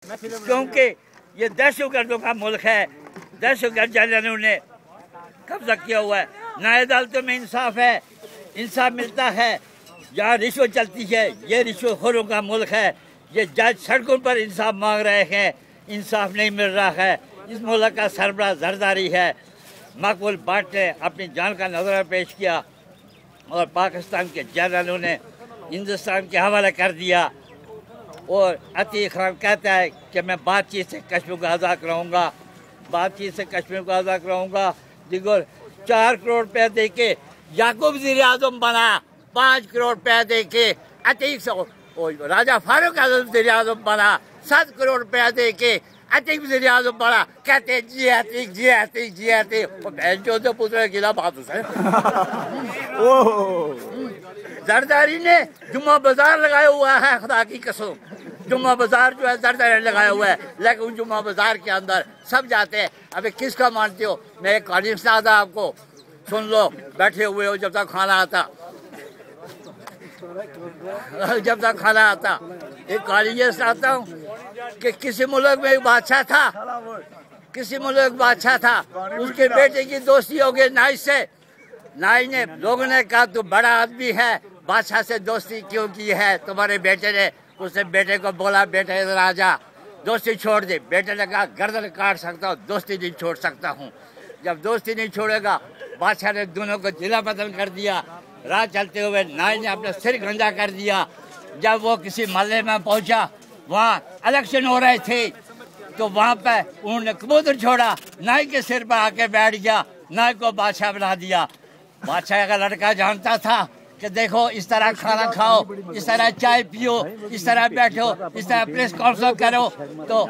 क्योंकि ये दहशतगर्दों का मुल्क है। दहशतगर्द जनरलों ने कब्जा किया हुआ है। ना अदालतों में इंसाफ है, इंसाफ मिलता है, जहाँ रिश्वत चलती है। ये रिश्वतखोरों का मुल्क है। ये जज सड़कों पर इंसाफ मांग रहे हैं, इंसाफ नहीं मिल रहा है। इस मुल्क का सरबराह जरदारी है। मकबूल भट्ट ने अपनी जान का नजरा पेश किया और पाकिस्तान के जनरलों ने हिंदुस्तान के हवाले कर दिया। और अतीक खान कहता है कि मैं बातचीत से कश्मीर को आज़ाद कराऊँगा, बातचीत से कश्मीर को आज़ाद कराऊँगा। देखो 4 करोड़ रुपया दे के याकूब वज़ीर आज़म बना, 5 करोड़ रुपया दे के अतीक से राजा फारूक वज़ीर आज़म बना, 7 करोड़ रुपया दे के अतीक वज़ीर आज़म बना। कहते जी अतीक जी अतीक जी अतीक। बहन जो तो पूछ रहे गिला बात उसे जरदारी ने जुम्मा बाजार लगाया हुआ है। खुदा की कसम जुम्मा बाजार जो है जरदारी लगाया हुआ है, लेकिन जुम्मा बाजार के अंदर सब जाते हैं। अबे किसका मानते हो? मैं एक कहानी सुनाता आपको, सुन लो बैठे हुए हो जब तक खाना आता। जब तक खाना आता एक कहानी ये सुनाता हूँ कि किसी मुल्क में एक बादशाह था। किसी मुल्क में एक बादशाह था, उसके बेटे की दोस्ती हो गई नाई से। नाई ने लोगों ने कहा तू बड़ा आदमी है, बादशाह से दोस्ती क्यों की है तुम्हारे बेटे ने? उसने बेटे को बोला बेटे इधर आ जा, दोस्ती छोड़ दे। बेटे ने कहा गर्दन काट सकता हूँ, दोस्ती नहीं छोड़ सकता हूँ। जब दोस्ती नहीं छोड़ेगा, बादशाह ने दोनों को जिला बदल कर दिया। राह चलते हुए नाई ने अपना सिर गंजा कर दिया। जब वो किसी मोहल्ले में पहुंचा, वहाँ इलेक्शन हो रहे थे, तो वहाँ पे उन्होंने कबूतर छोड़ा, नाई के सिर पर आके बैठ गया, नाई को बादशाह बना दिया। बादशाह का लड़का जानता था कि देखो इस तरह खाना खाओ, इस तरह चाय पियो, इस तरह बैठो, इस तरह प्रेस कॉन्फ्रेंस करो। तो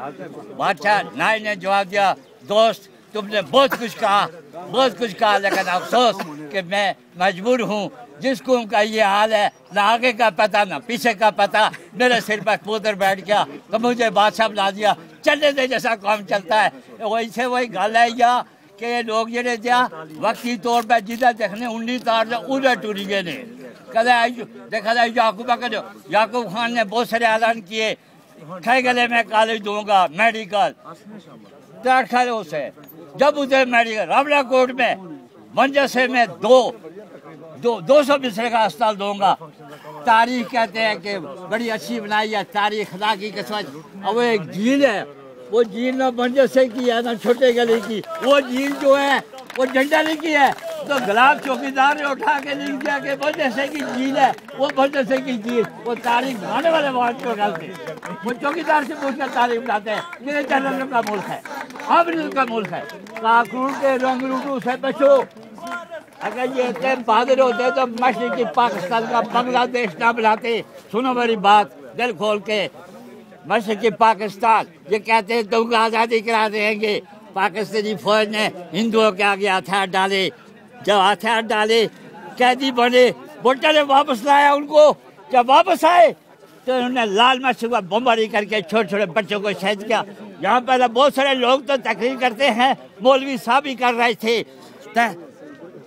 बादशाह नाई ने जवाब दिया दोस्त तुमने बहुत कुछ कहा, बहुत कुछ कहा, लेकिन अफसोस कि मैं मजबूर हूँ। जिसको उनका ये हाल है, ना आगे का पता ना पीछे का पता, मेरे सिर पर कबूतर बैठ गया तो मुझे बादशाह बना दिया। चलने दे जैसा काम चलता है। वैसे वही गल है या कि लोग जेडे दिया वक्ती तौर पर जिदा देखने 19 तार से उधर टूरी गए ने। कदे देखा जाए याकूब खान ने बहुत सारे ऐलान किए, खे गले में कॉलेज दूंगा, मेडिकल खड़े से जब उधर मेडिकल रावला कोर्ट में मंजसे में 200 बिस्तर का अस्पताल दूंगा। तारीख कहते हैं कि बड़ी अच्छी बनाई है, तारीख खुदा की कसम। अब एक झील है, वो झील ना मंजसे की है ना छोटे गले की। वो झील जो है वो झंडा नहीं की है, तो गुलाब चौकीदार ने उठा के लिख दिया कि मंजसे की झील है, वो मंजसे की झील। वो तारीख बनाने वाले बात को डालते, वो चौकीदार से पूछकर तारीख बनाते हैं। ये जनरल का मुल्क है, आबरू का मुल्क है। काकरू के रंग रूटू से बचो। अगर ये इतने बहादुर होते तो मशरिकी पाकिस्तान का बांग्लादेश ना बनाते। सुनो मेरी बात दिल खोल के, मशरिकी पाकिस्तान ये कहते हैं तुमको आज़ादी करा देंगे। पाकिस्तानी फौज ने हिंदुओं के आगे हथियार डाले, जब हथियार डाले कैदी बने, भुट्टो ने वापस लाया उनको। जब वापस आए तो उन्होंने लाल मस्जिद पर बमबारी करके छोटे छोटे बच्चों को शहीद किया। यहाँ पर बहुत सारे लोग तो तकरीर करते हैं, मौलवी साहब भी कर रहे थे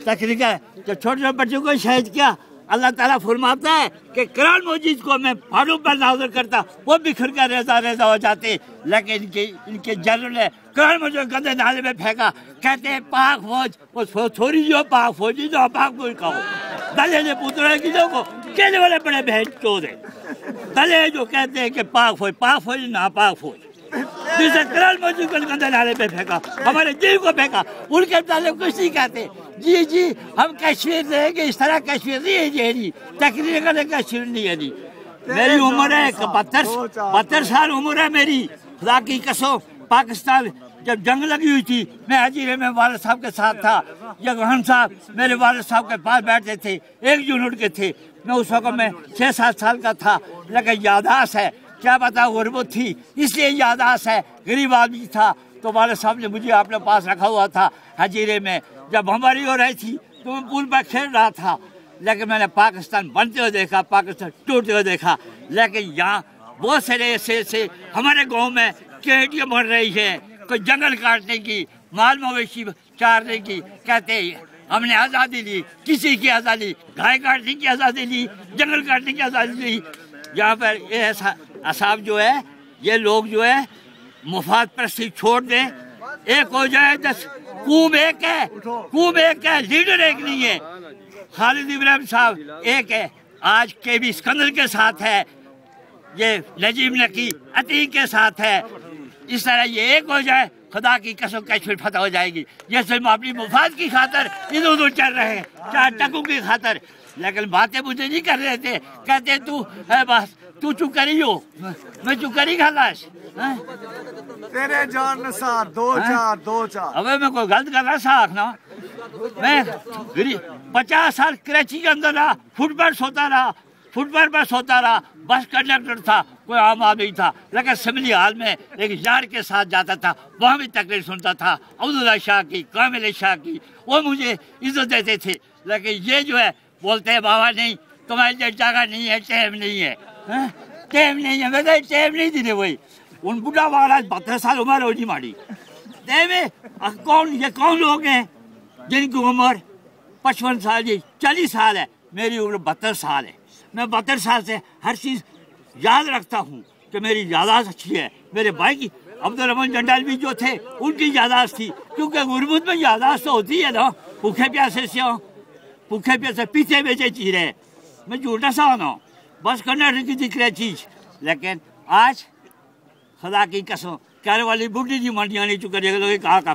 तकरीर, तो छोटे छोटे बच्चों को शहीद किया। अल्लाह ताला फरमाता है कि कुरान मजीद को मैं पहाड़ों पर नाज़िल करता, वो बिखर कर रेजा रेजा हो जाते। लेकिन इनके जनरल ने कुरान मजीद गंदे नाले में फेंका। कहते हैं पाक फौज, वो थोड़ी जो पाक फौजी जो पाक फौज कहो दले ने पुतले की जो को कहने वाले बड़े बहन चोद है। दले जो कहते हैं कि पाक फौज ना पाक फौज, जिसे कुरान मजीद को गंदे नाले में फेंका, हमारे जीव को फेंका। उनके ताले कुछ नहीं कहते। जी हम कश्मीर रहेंगे, इस तरह कश्मीर नहीं है जी, तकरीर करने कश्मीर नहीं है जी। मेरी उम्र है 72 साल उम्र है मेरी। खुदा की कसम पाकिस्तान जब जंग लगी हुई थी, मैं हजीरे में वालिद साहब के साथ था। जगहन साहब मेरे वालिद साहब के पास बैठते थे, 1 यूनिट के थे। मैं उस वक्त में 6-7 साल का था, लेकिन यादाश्त है, क्या पता गुर्बत थी इसलिए यादाश्त है। गरीब आदमी था तो वालिद साहब ने मुझे अपने पास रखा हुआ था हजीरे में। जब हमारी हो रही थी तो मैं पुल पर खेल रहा था, लेकिन मैंने पाकिस्तान बनते हुए देखा, पाकिस्तान टूटते हुए देखा। लेकिन यहाँ बहुत सारे ऐसे हमारे गांव में केटियाँ बन रही है, कोई जंगल काटने की, माल मवेशी चारने की। कहते हैं हमने आज़ादी ली, किसी की आज़ादी, गाय काटने की आज़ादी ली, जंगल काटने की आज़ादी ली। यहाँ पर ये असाब जो है, ये लोग जो है मुफाद परस्ती छोड़ दे, एक हो जाए 10। कूब एक है, लीडर एक नहीं है। खालिद इब्राहिम साहब एक है, आज KB सिकंदर के साथ है, ये नजीम नकी अतीक के साथ है। इस तरह ये एक हो जाए, खुदा की कसम कश्मीर फतह हो जाएगी। ये सिर्फ अपनी मुफाद की खातर इधर उधर चल रहे हैं, 4 टकों की खातर। लेकिन बातें मुझे नहीं कर रहे थे, कहते तू है बस तू चुप करी हो, मैं चुप करी खलास। तेरे जान ने साथ 2-4 अबे मैं कोई गलत कर रहा साख ना। मैं 50 साल कराची के अंदर रहा, फुटपाथ पर सोता रहा, बस कंडक्टर था, कोई आम आदमी था। लेकिन असेंबली हॉल में एक यार के साथ जाता था, वहाँ भी तकरीर सुनता था, अब्दुल्ला शाह की, कामिल शाह की, वो मुझे इज्जत देते थे। लेकिन ये जो है बोलते हैं बाबा नहीं तुम्हारी जगह नहीं है, टाइम नहीं है, टाइम नहीं है। मैं टाइम नहीं दी वही उन बुढ़ा वाला 72 साल उम्र हो जी माड़ी। कौन लोग हैं जिनकी उम्र 55 साल जी 40 साल है, मेरी उम्र 72 साल है। मैं 72 साल से हर चीज़ याद रखता हूँ कि मेरी यादाश्त अच्छी है। मेरे भाई की अब्दुल रहमान जंडालवी जो थे उनकी यादाश्त थी, क्योंकि गुरबत में यादाश्त तो होती है ना। भूखे प्यासे पीछे बेचे जी रहे, मैं झूठा सा ना बस करने की दिख रही चीज़। लेकिन आज खुदा की कसम कर वाली बुढ़ी जी मंडियाँ नहीं चुका कहा का।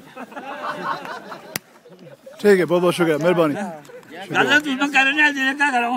ठीक है, बहुत बहुत शुक्रिया, मेहरबानी। गलत उसमें करने क्या करो।